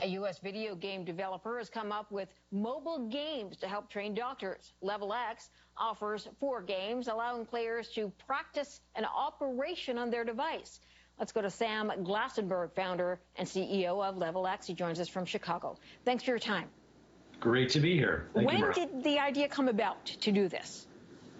A U.S. video game developer has come up with mobile games to help train doctors. Level X offers 4 games, allowing players to practice an operation on their device. Let's go to Sam Glassenberg, founder and CEO of Level X. He joins us from Chicago. Thanks for your time. Great to be here. Thank you, when did the idea come about to do this?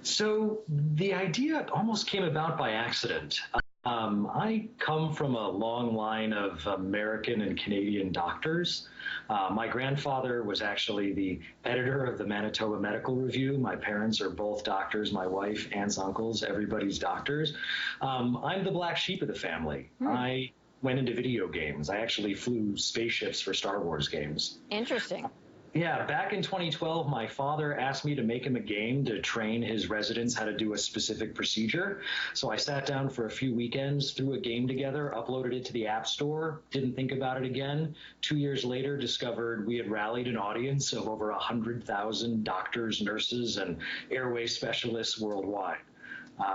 So the idea almost came about by accident. I come from a long line of American and Canadian doctors. My grandfather was actually the editor of the Manitoba Medical Review. My parents are both doctors. My wife, aunts, uncles, everybody's doctors. I'm the black sheep of the family. I went into video games. I actually flew spaceships for Star Wars games. Interesting. Yeah, back in 2012, my father asked me to make him a game to train his residents how to do a specific procedure. So I sat down for a few weekends, threw a game together, uploaded it to the App Store, didn't think about it again. 2 years later, discovered we had rallied an audience of over 100,000 doctors, nurses, and airway specialists worldwide.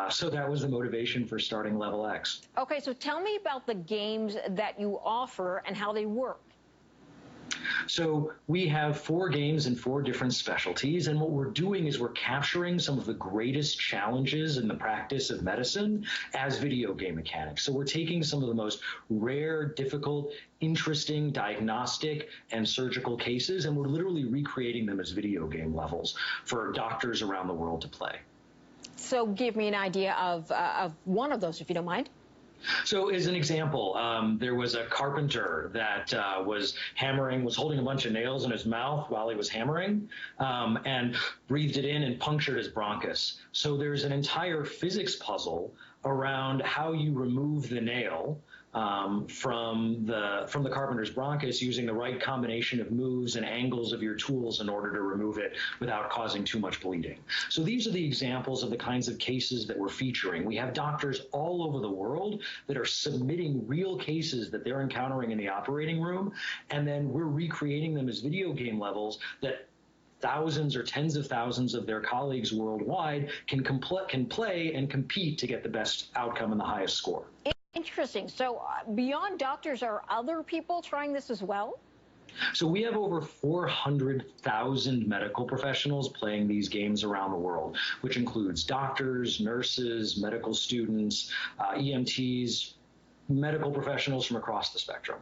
So that was the motivation for starting Level X. Okay, so tell me about the games that you offer and how they work. So we have 4 games and 4 different specialties, and what we're doing is we're capturing some of the greatest challenges in the practice of medicine as video game mechanics. So we're taking some of the most rare, difficult, interesting diagnostic and surgical cases, and we're literally recreating them as video game levels for doctors around the world to play. So give me an idea of one of those, if you don't mind. So as an example, there was a carpenter that was holding a bunch of nails in his mouth while he was hammering, and breathed it in and punctured his bronchus. So there's an entire physics puzzle around how you remove the nail from the carpenter's bronchus using the right combination of moves and angles of your tools in order to remove it without causing too much bleeding. So these are the examples of the kinds of cases that we're featuring. We have doctors all over the world that are submitting real cases that they're encountering in the operating room, and then we're recreating them as video game levels that thousands or tens of thousands of their colleagues worldwide can play and compete to get the best outcome and the highest score. Interesting. So beyond doctors, are other people trying this as well? So we have over 400,000 medical professionals playing these games around the world, which includes doctors, nurses, medical students, EMTs, medical professionals from across the spectrum.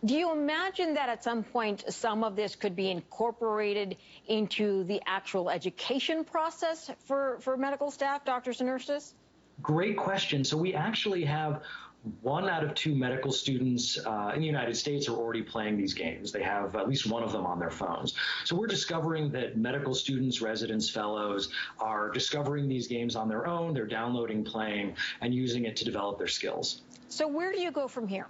Do you imagine that at some point some of this could be incorporated into the actual education process for medical staff, doctors and nurses? Great question. So we actually have 1 out of 2 medical students in the United States are already playing these games. They have at least one of them on their phones. So we're discovering that medical students, residents, fellows are discovering these games on their own. They're downloading, playing, and using it to develop their skills. So where do you go from here?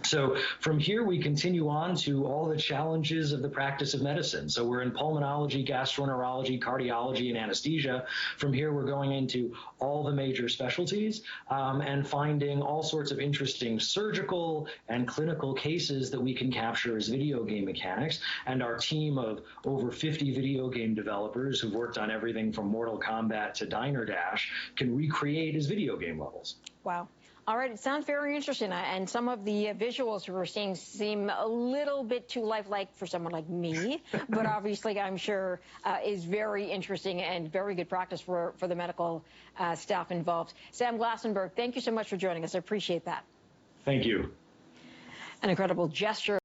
So from here, we continue on to all the challenges of the practice of medicine. So we're in pulmonology, gastroenterology, cardiology, and anesthesia. From here, we're going into all the major specialties and finding all sorts of interesting surgical and clinical cases that we can capture as video game mechanics. And our team of over 50 video game developers who've worked on everything from Mortal Kombat to Diner Dash can recreate as video game levels. Wow. All right, it sounds very interesting, and some of the visuals we're seeing seem a little bit too lifelike for someone like me, but obviously I'm sure is very interesting and very good practice for the medical staff involved. Sam Glassenberg, thank you so much for joining us. I appreciate that. Thank you. An incredible gesture.